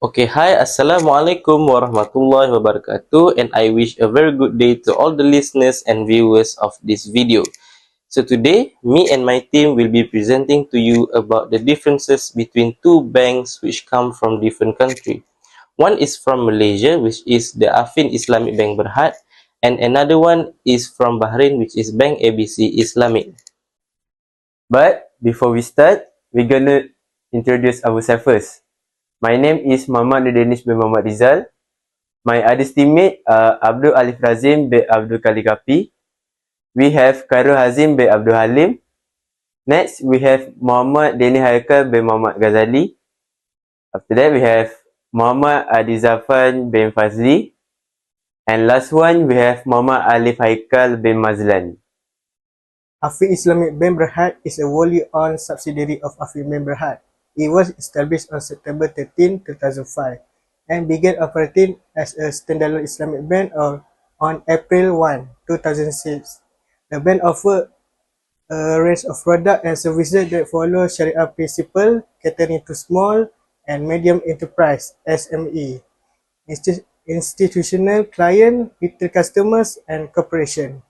Okay, hi, Assalamualaikum warahmatullahi wabarakatuh, and I wish a very good day to all the listeners and viewers of this video. So today, me and my team will be presenting to you about the differences between two banks which come from different countries. One is from Malaysia, which is the Affin Islamic Bank Berhad, and another one is from Bahrain, which is Bank ABC Islamic. But before we start, we're gonna introduce ourselves first. My name is Muhammad Danish bin Muhammad Rizal. My other teammate are Abdul Alif Razin bin Abdul KHAPI. We have KHAIRUL HAZIM bin Abdul HALIM. Next, we have Muhammad Danish HAIQAL bin Muhammad GHAZALLI. After that, we have Muhammad ZHARFAN bin FAZLI. And last one, we have Muhammad ALIF HAIQAL bin MAZLAN. Affin Islamic Bank Berhad is a wholly owned subsidiary of Affin Bank Berhad. It was established on September 13, 2005 and began operating as a standalone Islamic bank on April 1, 2006. The bank offers a range of products and services that follow Sharia principles, catering to small and medium enterprise (SME), institutional clients, retail customers, and corporations.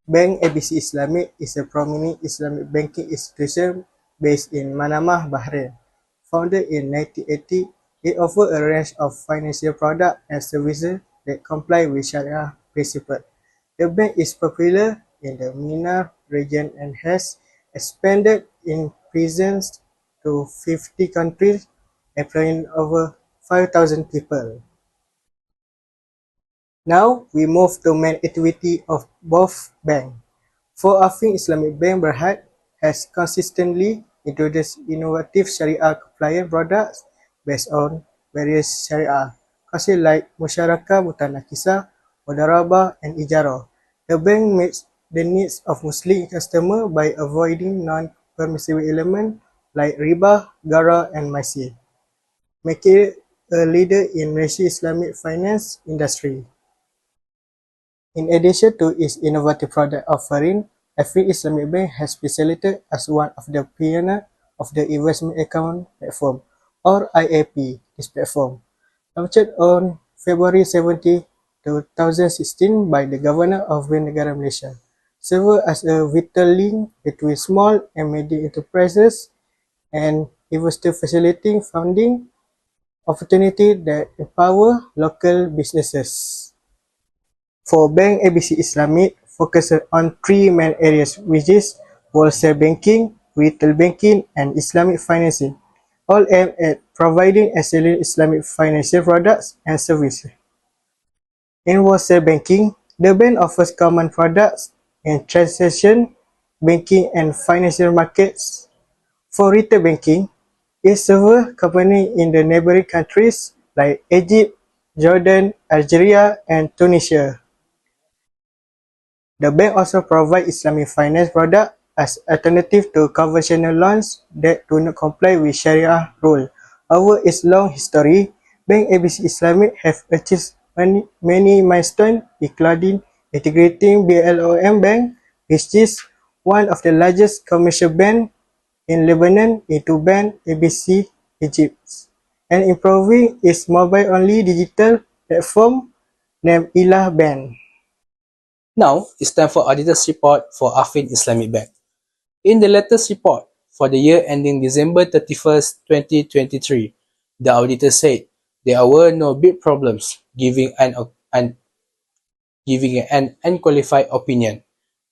Bank ABC Islamic is a prominent Islamic banking institution based in Manamah, Bahrain. Founded in 1980, it offers a range of financial products and services that comply with Sharia principles. The bank is popular in the MENA region and has expanded in presence to 50 countries, employing over 5,000 people. Now we move to main activity of both banks. For Affin Islamic Bank Berhad has consistently introduced innovative Sharia compliant products based on various Sharia concepts like Musyarakah Mutanakisah, Mudarabah, and Ijarah. The bank meets the needs of Muslim customers by avoiding non-permissible elements like riba, gara, and maisir, making it a leader in Malaysia's Islamic finance industry. In addition to its innovative product offering, Affin Islamic Bank has been selected as one of the pioneers of the Investment Account Platform, or IAP. This platform, launched on February 17, 2016 by the Governor of Bank Negara Malaysia, serves as a vital link between small and medium enterprises and investors, facilitating funding opportunities that empower local businesses. For Bank ABC Islamic, focuses on three main areas, which is wholesale banking, retail banking, and Islamic financing, all aimed at providing and selling Islamic financial products and services. In wholesale banking, the bank offers common products in transaction banking and financial markets. For retail banking, it serves companies in the neighboring countries like Egypt, Jordan, Algeria, and Tunisia. The bank also provides Islamic finance products as alternative to conventional loans that do not comply with Sharia rules. Over its long history, Bank ABC Islamic have achieved many milestones, including integrating BLOM Bank, which is one of the largest commercial banks in Lebanon, into Bank ABC Egypt, and improving its mobile-only digital platform named Ilah Bank. Now, it's time for auditor's report for Affin Islamic Bank. In the latest report for the year ending December 31st, 2023, the auditor said there were no big problems, giving an unqualified opinion.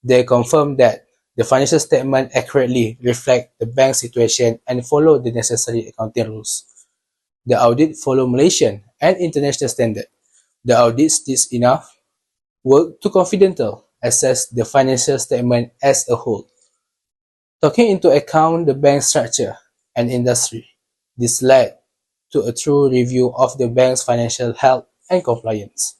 They confirmed that the financial statement accurately reflect the bank's situation and follow the necessary accounting rules. The audit follow Malaysian and international standard. The audit did enough work to confidential assess the financial statement as a whole, taking into account the bank's structure and industry. This led to a true review of the bank's financial health and compliance.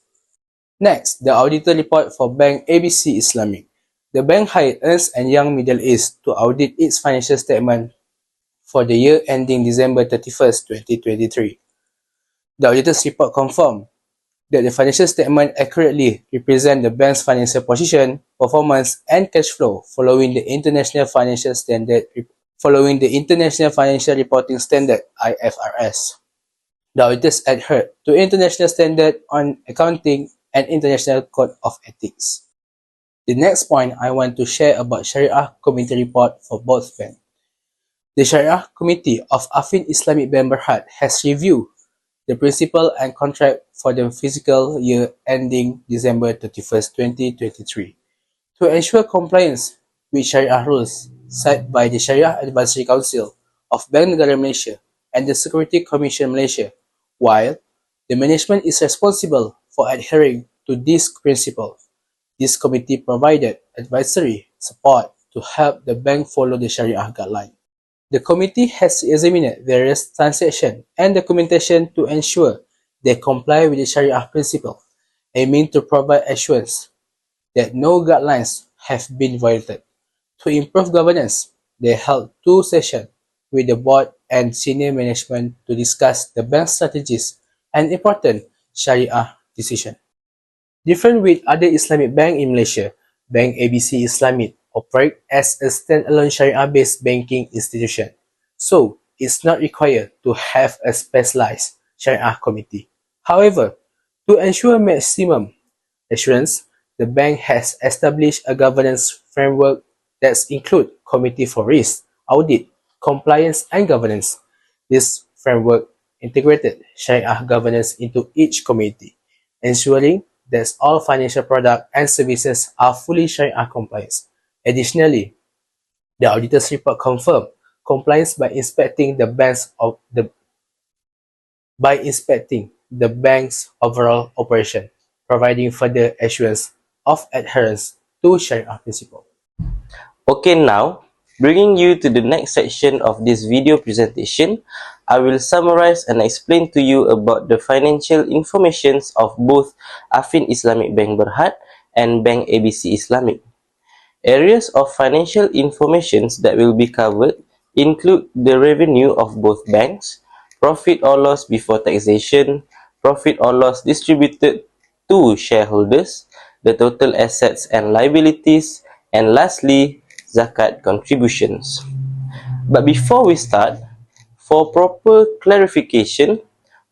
Next, the auditor report for Bank ABC Islamic. The bank hired Ernst & Young Middle East to audit its financial statement for the year ending December 31st, 2023. The auditor's report confirmed that the financial statement accurately represent the bank's financial position, performance, and cash flow following the International Financial Standard following the International Financial Reporting Standard (IFRS). The auditors adhere to International Standard on Accounting and International Code of Ethics. The next point I want to share about Sharia Committee report for both banks. The Sharia Committee of Affin Islamic Bank Berhad has reviewed the principal and contract for the fiscal year ending December 31st, 2023 to ensure compliance with Sharia rules set by the Sharia Advisory Council of Bank Negara Malaysia and the Security Commission Malaysia, while the management is responsible for adhering to this principle. This committee provided advisory support to help the bank follow the Sharia guideline. The committee has examined various transactions and documentation to ensure they comply with the Sharia principle, aiming to provide assurance that no guidelines have been violated. To improve governance, they held 2 sessions with the board and senior management to discuss the bank's strategies and important Sharia decisions. Different with other Islamic banks in Malaysia, Bank ABC Islamic operates as a standalone Sharia-based banking institution, so it's not required to have a specialized Sharia committee. However, to ensure maximum assurance, the bank has established a governance framework that includes Committee for Risk, Audit, Compliance and Governance. This framework integrated Sharia governance into each committee, ensuring that all financial products and services are fully Sharia compliant. Additionally, the auditor's report confirmed compliance by inspecting the bank's overall operation, providing further assurance of adherence to Sharia principle. Okay, now, bringing you to the next section of this video presentation, I will summarize and explain to you about the financial informations of both Affin Islamic Bank Berhad and Bank ABC Islamic. Areas of financial informations that will be covered include the revenue of both banks, profit or loss before taxation, profit or loss distributed to shareholders, the total assets and liabilities, and lastly, zakat contributions. But before we start, for proper clarification,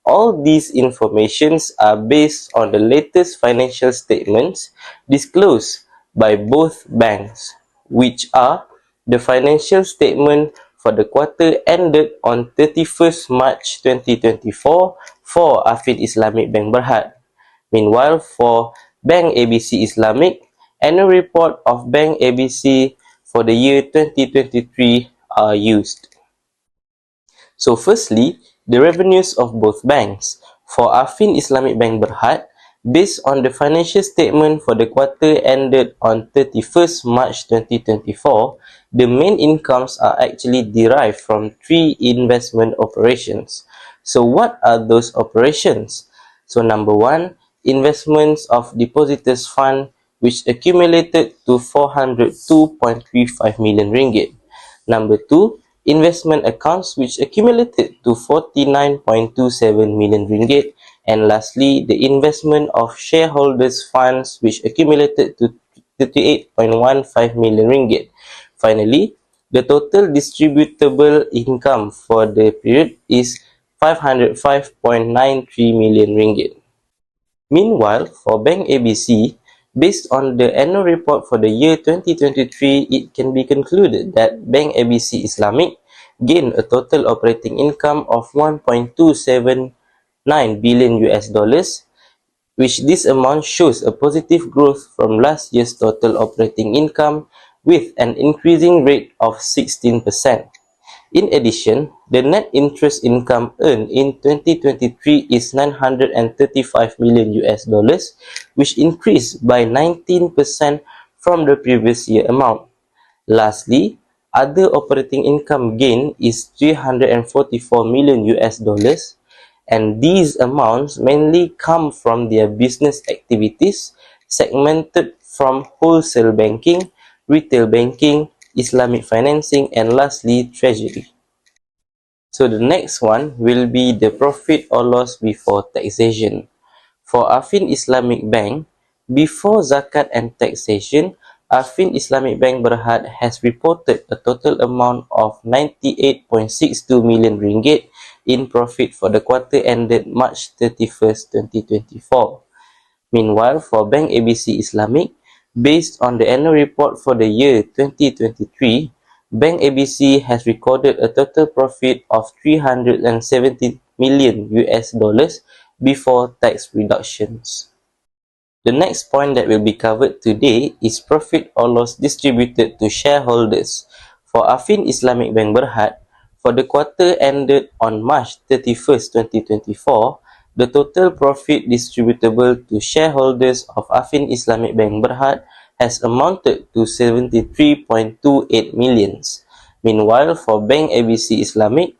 all these informations are based on the latest financial statements disclosed by both banks, which are the financial statement for the quarter ended on 31st March 2024 for Affin Islamic Bank Berhad. Meanwhile, for Bank ABC Islamic, annual report of Bank ABC for the year 2023 are used. So firstly, the revenues of both banks. For Affin Islamic Bank Berhad, based on the financial statement for the quarter ended on 31st March 2024, the main incomes are actually derived from 3 investment operations. So what are those operations? So number 1, investments of depositors fund, which accumulated to 402.35 million ringgit. Number 2, investment accounts, which accumulated to 49.27 million ringgit. And lastly, the investment of shareholders funds, which accumulated to 38.15 million ringgit. Finally, the total distributable income for the period is 505.93 million ringgit. Meanwhile, for Bank ABC, based on the annual report for the year 2023, it can be concluded that Bank ABC Islamic gained a total operating income of 1.279 billion US dollars, which this amount shows a positive growth from last year's total operating income with an increasing rate of 16%. In addition, the net interest income earned in 2023 is 935 million US dollars, which increased by 19% from the previous year amount. Lastly, other operating income gain is 344 million US dollars, and these amounts mainly come from their business activities segmented from wholesale banking, retail banking, Islamic financing, and lastly, treasury. So the next one will be the profit or loss before taxation. For Affin Islamic Bank, before zakat and taxation, Affin Islamic Bank Berhad has reported a total amount of 98.62 million ringgit in profit for the quarter ended March 31st, 2024. Meanwhile, for Bank ABC Islamic, based on the annual report for the year 2023, Bank ABC has recorded a total profit of 370 million US dollars before tax reductions. The next point that will be covered today is profit or loss distributed to shareholders. For Affin Islamic Bank Berhad, for the quarter ended on March 31st, 2024, the total profit distributable to shareholders of Affin Islamic Bank Berhad has amounted to 73.28 millions. Meanwhile, for Bank ABC Islamic,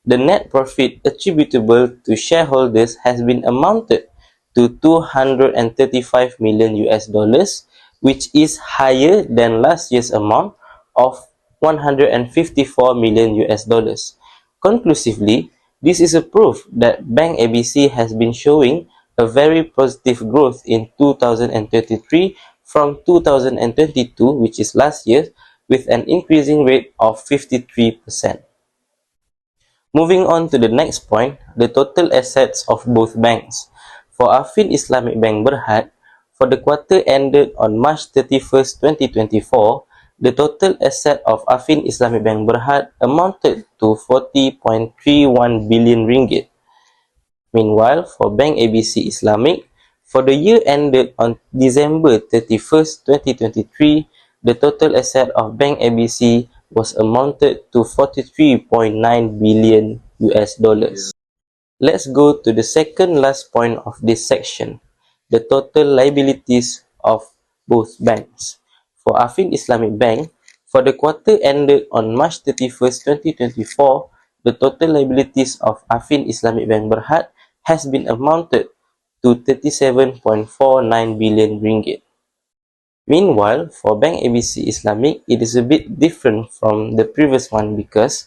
the net profit attributable to shareholders has been amounted to 235 million US dollars, which is higher than last year's amount of 154 million US dollars. Conclusively, this is a proof that Bank ABC has been showing a very positive growth in 2023 from 2022, which is last year, with an increasing rate of 53%. Moving on to the next point, the total assets of both banks. For Affin Islamic Bank Berhad, for the quarter ended on March 31st, 2024, the total asset of Affin Islamic Bank Berhad amounted to 40.31 billion ringgit. Meanwhile, for Bank ABC Islamic, for the year ended on December 31st, 2023, the total asset of Bank ABC was amounted to 43.9 billion US dollars. Let's go to the second last point of this section, the total liabilities of both banks. For Affin Islamic Bank, for the quarter ended on March 31st, 2024, the total liabilities of Affin Islamic Bank Berhad has been amounted to 37.49 billion ringgit. Meanwhile, for Bank ABC Islamic, it is a bit different from the previous one because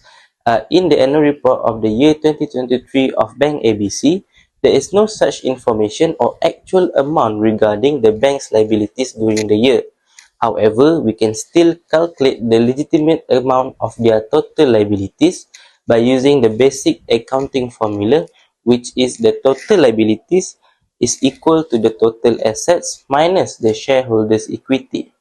in the annual report of the year 2023 of Bank ABC, there is no such information or actual amount regarding the bank's liabilities during the year. However, we can still calculate the legitimate amount of their total liabilities by using the basic accounting formula, which is the total liabilities is equal to the total assets minus the shareholders' equity.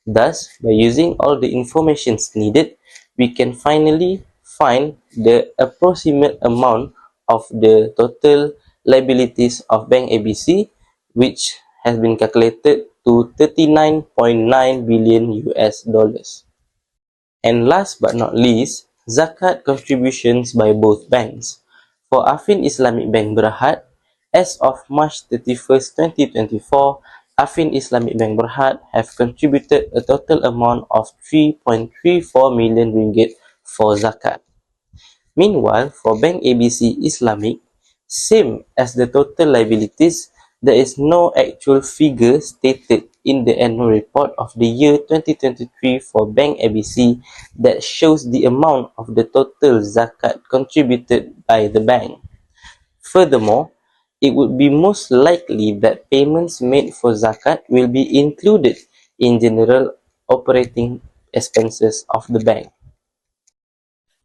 Thus, by using all the informations needed, we can finally find the approximate amount of the total liabilities of Bank ABC, which has been calculated to 39.9 billion US dollars. And last but not least, zakat contributions by both banks. For Affin Islamic Bank Berhad, as of March 31st, 2024, Affin Islamic Bank Berhad have contributed a total amount of 3.34 million ringgit for zakat. Meanwhile, for Bank ABC Islamic, same as the total liabilities, there is no actual figure stated in the annual report of the year 2023 for Bank ABC that shows the amount of the total zakat contributed by the bank. Furthermore, it would be most likely that payments made for zakat will be included in general operating expenses of the bank.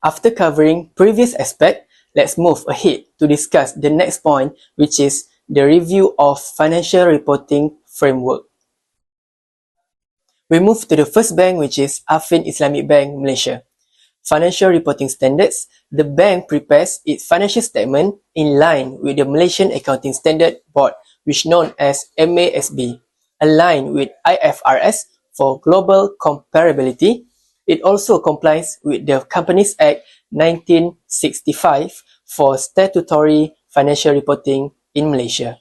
After covering previous aspect, let's move ahead to discuss the next point, which is the review of financial reporting framework. We move to the first bank, which is Affin Islamic Bank Malaysia. Financial reporting standards, the bank prepares its financial statement in line with the Malaysian Accounting Standard Board, which known as MASB, aligned with IFRS for global comparability. It also complies with the Companies Act 1965 for statutory financial reporting in Malaysia.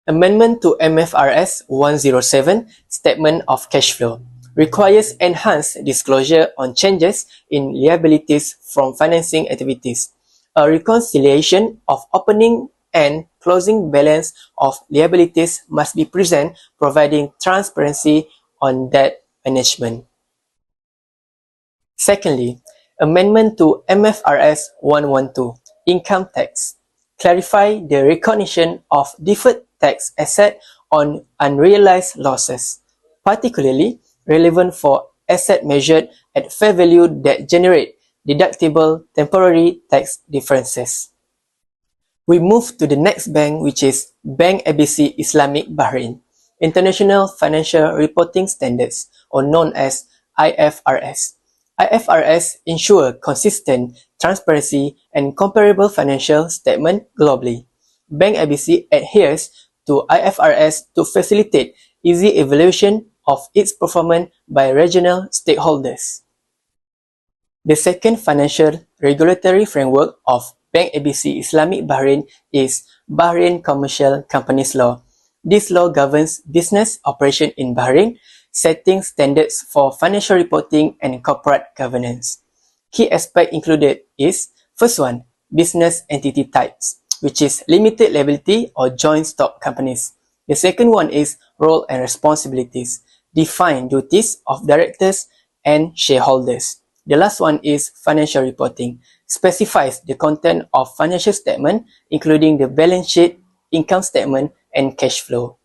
Amendment to MFRS 107, Statement of Cash Flow, requires enhanced disclosure on changes in liabilities from financing activities. A reconciliation of opening and closing balance of liabilities must be present, providing transparency on debt management. Secondly, amendment to MFRS 112, Income Tax, clarify the recognition of deferred tax asset on unrealized losses. particularly relevant for asset measured at fair value that generate deductible temporary tax differences. We move to the next bank, which is Bank ABC Islamic Bahrain, International Financial Reporting Standards, or known as IFRS. IFRS ensure consistent, transparency, and comparable financial statement globally. Bank ABC adheres to IFRS to facilitate easy evaluation of its performance by regional stakeholders. The second financial regulatory framework of Bank ABC Islamic Bahrain is Bahrain Commercial Companies Law. This law governs business operation in Bahrain, setting standards for financial reporting and corporate governance. Key aspects included is, first one, business entity types, which is limited liability or joint stock companies. The second one is role and responsibilities, define duties of directors and shareholders. The last one is financial reporting, specifies the content of financial statement, including the balance sheet, income statement, and cash flow.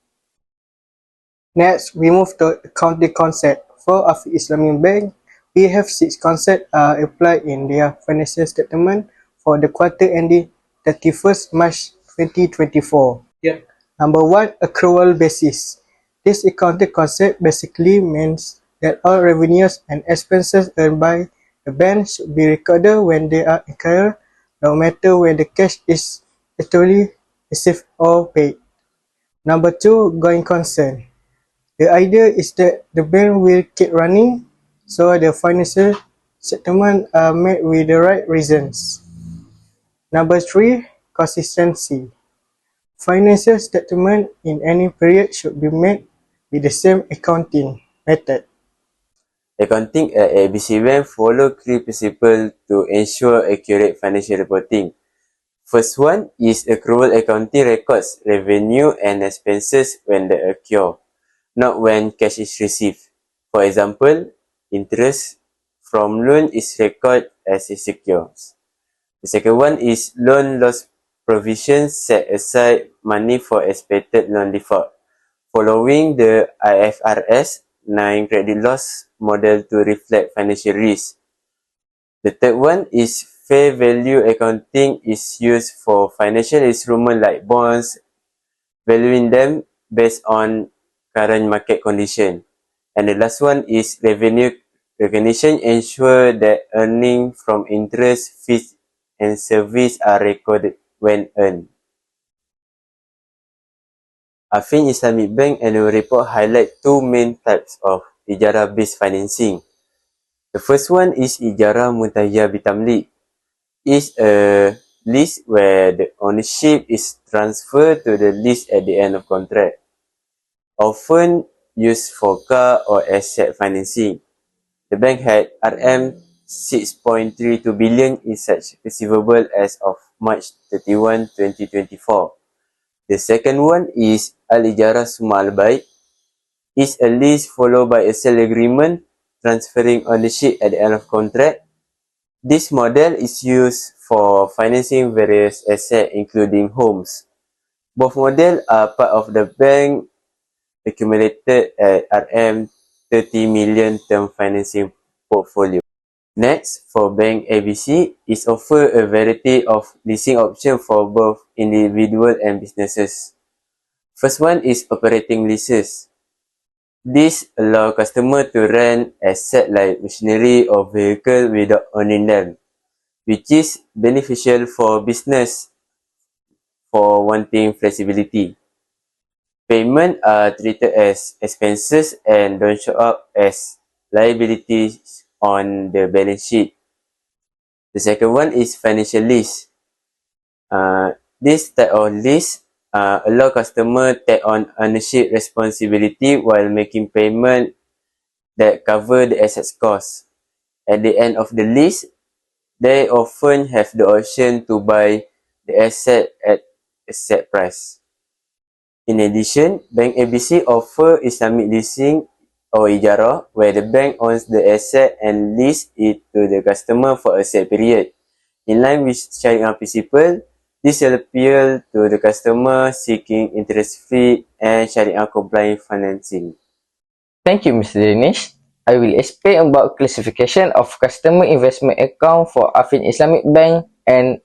Next, we move to accounting concept. For Affin Islamic Bank, we have 6 concepts applied in their financial statement for the quarter ending 31st March 2024. Yep. Number 1, accrual basis. This accounting concept basically means that all revenues and expenses earned by the bank should be recorded when they are incurred, no matter when the cash is actually received or paid. Number 2, going concern. The idea is that the bank will keep running, so the financial statements are made with the right reasons. Number 3, consistency. Financial statement in any period should be made with the same accounting method. Accounting at ABC Bank follow 3 principles to ensure accurate financial reporting. First one is accrual accounting records revenue and expenses when they occur, not when cash is received. For example, interest from loan is recorded as it secures. The second one is loan loss provision set aside money for expected loan default, following the IFRS 9 credit loss model to reflect financial risk. The third one is fair value accounting is used for financial instruments like bonds, valuing them based on current market condition. And the last one is revenue recognition, ensure that earnings from interest, fees, and service are recorded when earned. Affin Islamic Bank annual report highlight 2 main types of ijarah-based financing. The first one is ijarah muntahiyah bitamlik. It's a lease where the ownership is transferred to the lease at the end of contract, often used for car or asset financing. The bank had RM 6.32 billion in such receivable as of March 31, 2024. The second one is Al-Ijarah Summa Al-Baik. It's a lease followed by a sale agreement transferring ownership at the end of contract. This model is used for financing various assets including homes. Both models are part of the bank accumulated at RM 30 million term financing portfolio. Next, for Bank ABC, is offer a variety of leasing options for both individual and businesses. First one is operating leases. This allow customer to rent asset like machinery or vehicle without owning them, which is beneficial for business for wanting flexibility. Payment are treated as expenses and don't show up as liabilities on the balance sheet. The second one is financial lease. This type of lease allow customer take on ownership responsibility while making payment that cover the asset's cost. At the end of the lease, they often have the option to buy the asset at a set price. In addition, Bank ABC offer Islamic leasing or ijarah, where the bank owns the asset and lease it to the customer for a set period. In line with Syariah principle, this will appeal to the customer seeking interest-free and Syariah-compliant financing. Thank you, Mr. Danish. I will explain about classification of customer investment account for Affin Islamic Bank and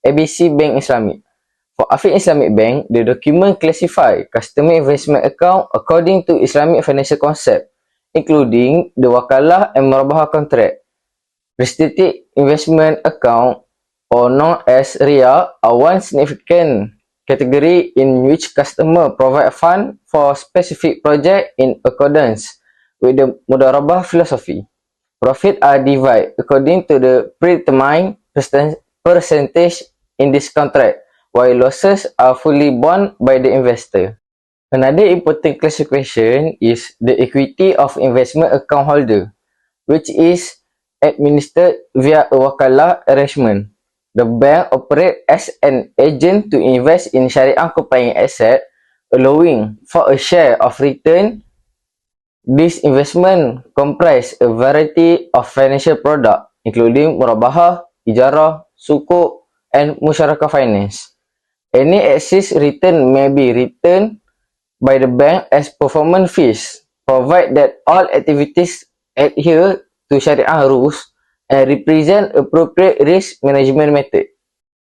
ABC Bank Islamic. For Affin Islamic Bank, the document classify customer investment account according to Islamic financial concept, including the wakalah and murabaha contract. Restricted investment account, or known as RIA, are one significant category in which customer provide fund for specific project in accordance with the mudarabah philosophy. Profit are divided according to the predetermined percentage in this contract, while losses are fully borne by the investor. Another important classification is the equity of investment account holder, which is administered via a wakalah arrangement. The bank operates as an agent to invest in Sharia-compliant asset, allowing for a share of return. This investment comprise a variety of financial products, including murabahah, ijarah, sukuk, and musyarakah finance. Any excess return may be returned by the bank as performance fees, provided that all activities adhere to Sharia rules and represent appropriate risk management method.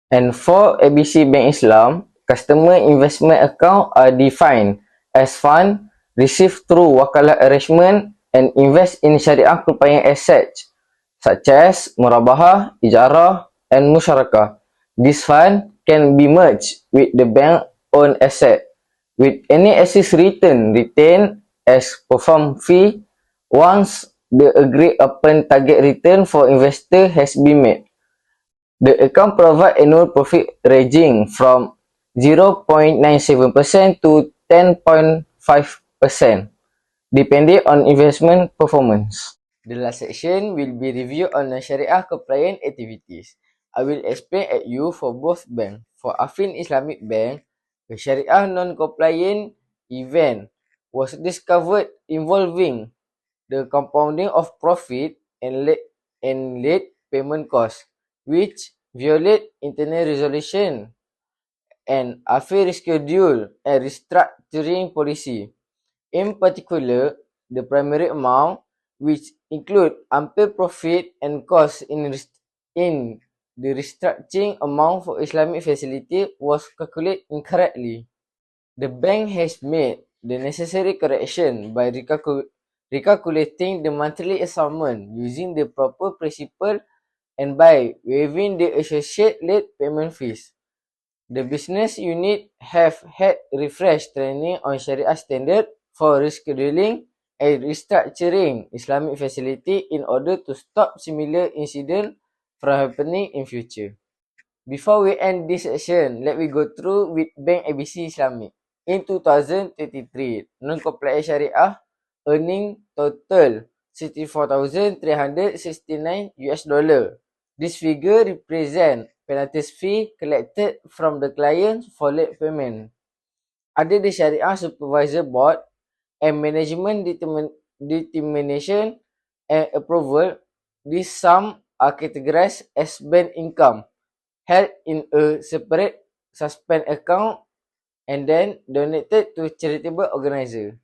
And for ABC Bank Islam, customer investment account are defined as fund received through wakalah arrangement and invest in Sharia compliant assets such as murabahah, ijarah, and musyarakah. This fund can be merged with the bank owned asset, with any excess return retained as perform fee once the agreed upon target return for investor has been met. The account provides annual profit ranging from 0.97% to 10.5%, depending on investment performance. The last section will be review on the Sharia compliant activities. I will explain at you for both banks. For Affin Islamic Bank, a Sharia non-compliant event was discovered involving the compounding of profit and late payment costs, which violate internal resolution and Affin reschedule and restructuring policy. In particular, the primary amount, which include unpaid profit and costs in the restructuring amount for Islamic facility, was calculated incorrectly. The bank has made the necessary correction by recalculating the monthly installment using the proper principle and by waiving the associated late payment fees. The business unit have had refreshed training on Sharia standard for rescheduling and restructuring Islamic facility in order to stop similar incidents from happening in future. Before we end this session, let me go through with Bank ABC Islamic. In 2023, non-compliant Sharia earning total $64,369. This figure represents penalties fee collected from the client for late payment. Under the Sharia Supervisor Board and Management Determination and Approval, these sums are categorized as bank income, held in a separate suspend account and then donated to charitable organizer.